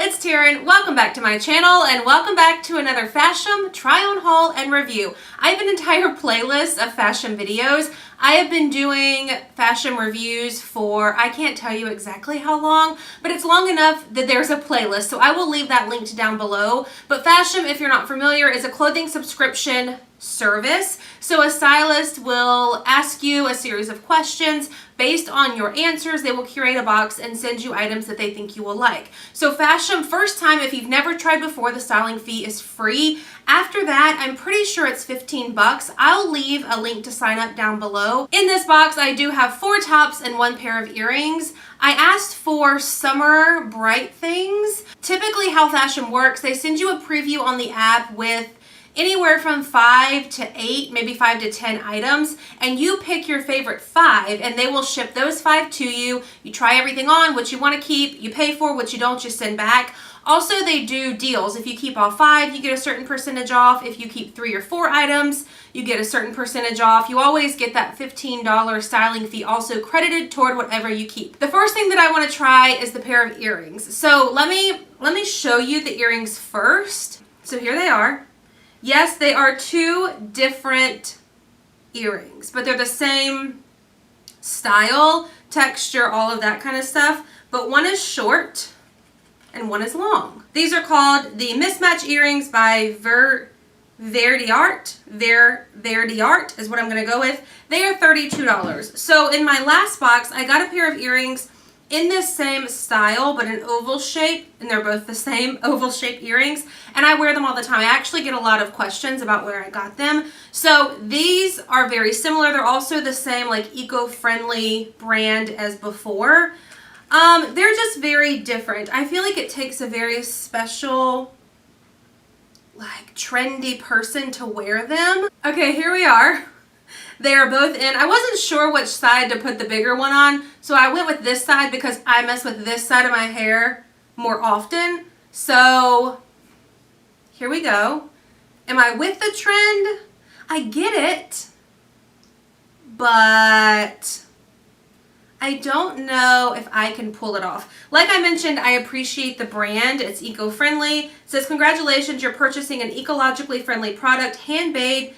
it's Taren. Welcome back to my channel and welcome back to another Fashom try-on haul and review. I have an entire playlist of Fashom videos. I have been doing Fashom reviews for, I can't tell you exactly how long, but it's long enough that there's a playlist, so I will leave that linked down below. But Fashom, if you're not familiar, is a clothing subscription service. So a stylist will ask you a series of questions. Based on your answers, they will curate a box and send you items that they think you will like. So Fashom, first time, if you've never tried before, the styling fee is free. After that, I'm pretty sure it's 15 bucks. I'll leave a link to sign up down below. In this box, I do have 4 tops and 1 pair of earrings. I asked for summer bright things. Typically how Fashom works, they send you a preview on the app with anywhere from 5 to 8, maybe 5 to 10 items, and you pick your favorite 5 and they will ship those 5 to you. You try everything on, what you want to keep, you pay for, what you don't, you send back. Also, they do deals. If you keep all 5, you get a certain percentage off. If you keep 3 or 4 items, you get a certain percentage off. You always get that $15 styling fee also credited toward whatever you keep. The first thing that I want to try is the pair of earrings. So let me show you the earrings first. So here they are. Yes, they are 2 different earrings, but they're the same style, texture, all of that kind of stuff. But one is short and one is long. These are called the mismatch earrings by verdiarte. Verdiarte is what I'm going to go with. They are $32. So in my last box, I got a pair of earrings in this same style, but an oval shape, and they're both the same oval shaped earrings, and I wear them all the time. I actually get a lot of questions about where I got them. So these are very similar. They're also the same like eco-friendly brand as before. They're just very different. I feel like it takes a very special, like trendy person to wear them. Okay, here we are. They are both in. I wasn't sure which side to put the bigger one on, so I went with this side because I mess with this side of my hair more often. So here we go. Am I with the trend? I get it, but I don't know if I can pull it off. Like I mentioned, I appreciate the brand. It's eco-friendly. It says, congratulations, you're purchasing an ecologically friendly product, handmade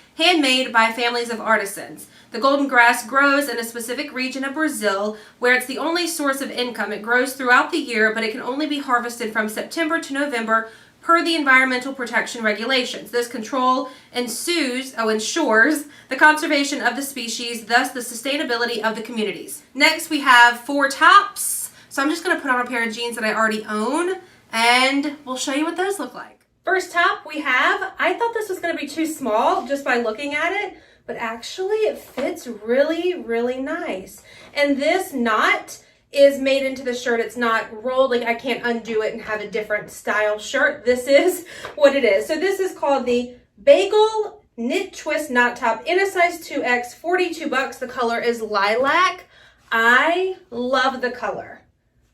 by families of artisans. The golden grass grows in a specific region of Brazil where it's the only source of income. It grows throughout the year, but it can only be harvested from September to November per the environmental protection regulations. This control ensures the conservation of the species, thus the sustainability of the communities. Next, we have 4 tops. So I'm just going to put on a pair of jeans that I already own, and we'll show you what those look like. First top we have, I thought this was going to be too small just by looking at it, but actually it fits really, really nice. And this knot is made into the shirt. It's not rolled, like I can't undo it and have a different style shirt. This is what it is. So this is called the Bagel Knit Twist Knot Top in a size 2X, 42 bucks. The color is lilac. I love the color.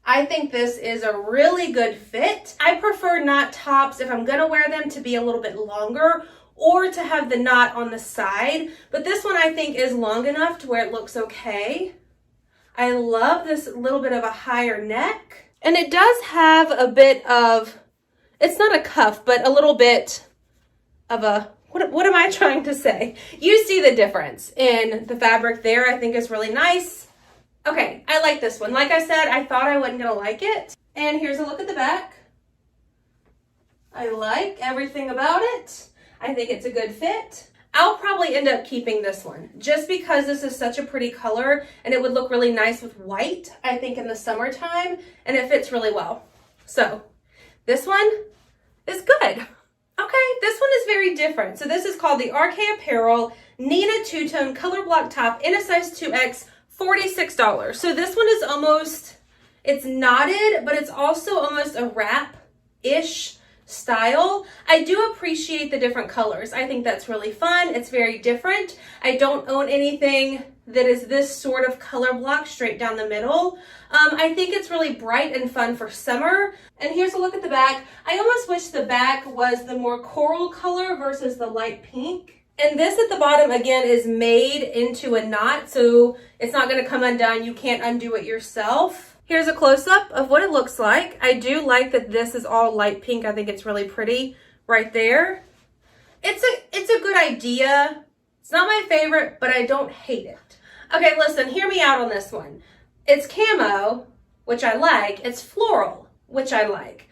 I think this is a really good fit. I prefer knot tops if I'm gonna wear them to be a little bit longer or to have the knot on the side, but this one I think is long enough to where it looks okay. I love this little bit of a higher neck, and it does have a bit of, it's not a cuff, but a little bit of a, what am I trying to say? You see the difference in the fabric there. I think is really nice. Okay, I like this one. Like I said, I thought I wasn't gonna like it. And here's a look at the back. I like everything about it. I think it's a good fit. I'll probably end up keeping this one just because this is such a pretty color and it would look really nice with white, I think, in the summertime, and it fits really well. So this one is good. Okay, this one is very different. So this is called the Apparel Nina Two-Tone Color Block Top in a size 2X, $46. So this one is almost, it's knotted, but it's also almost a wrap-ish style. I do appreciate the different colors. I think that's really fun. It's very different. I don't own anything that is this sort of color block straight down the middle. I think it's really bright and fun for summer. And here's a look at the back. I almost wish the back was the more coral color versus the light pink. And this at the bottom, again, is made into a knot, so it's not going to come undone. You can't undo it yourself. Here's a close-up of what it looks like. I do like that this is all light pink. I think it's really pretty right there. It's a good idea. It's not my favorite, but I don't hate it. Okay, listen, hear me out on this one. It's camo, which I like. It's floral, which I like.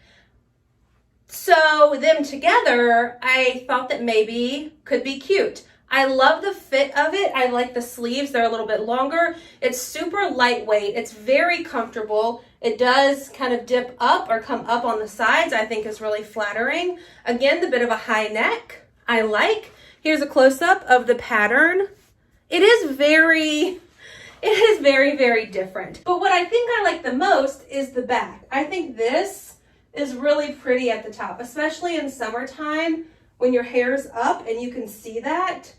So them together, I thought that maybe could be cute. I love the fit of it. I like the sleeves. They're a little bit longer. It's super lightweight. It's very comfortable. It does kind of dip up or come up on the sides. I think is really flattering. Again, the bit of a high neck I like. Here's a close-up of the pattern. It is very, very different. But what I think I like the most is the back. I think this is really pretty at the top, especially in summertime when your hair's up and you can see that.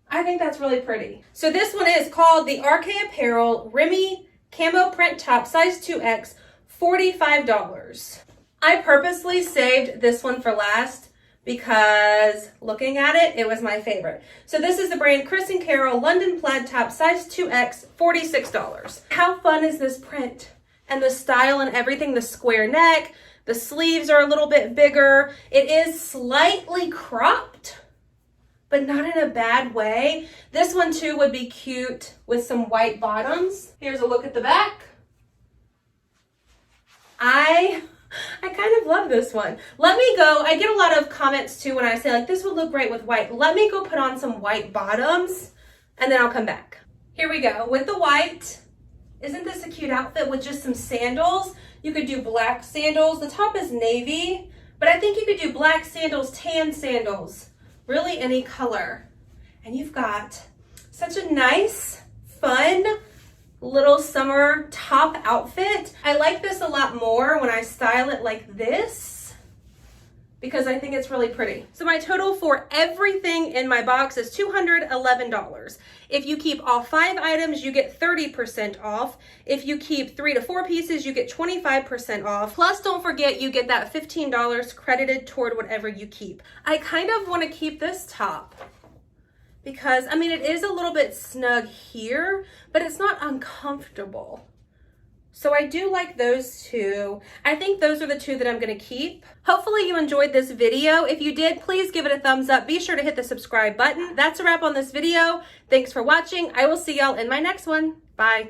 I think that's really pretty. So this one is called the RK Apparel Remi Camo Print Top, size 2X, $45. I purposely saved this one for last because looking at it, it was my favorite. So this is the brand Chris & Carol London Plaid Top, size 2X, $46. How fun is this print? And the style and everything, the square neck, the sleeves are a little bit bigger. It is slightly cropped, but not in a bad way. This one too would be cute with some white bottoms. Here's a look at the back. I kind of love this one. Let me go, I get a lot of comments too when I say like, this would look great with white. Let me go put on some white bottoms and then I'll come back. Here we go with the white. Isn't this a cute outfit with just some sandals? You could do black sandals. The top is navy, but I think you could do black sandals, tan sandals, really any color. And you've got such a nice, fun, little summer top outfit. I like this a lot more when I style it like this because I think it's really pretty. So my total for everything in my box is $211. If you keep all 5 items, you get 30% off. If you keep 3 to 4 pieces, you get 25% off. Plus, don't forget, you get that $15 credited toward whatever you keep. I kind of want to keep this top because, I mean, it is a little bit snug here, but it's not uncomfortable. So I do like those two. I think those are the two that I'm gonna keep. Hopefully you enjoyed this video. If you did, please give it a thumbs up. Be sure to hit the subscribe button. That's a wrap on this video. Thanks for watching. I will see y'all in my next one. Bye.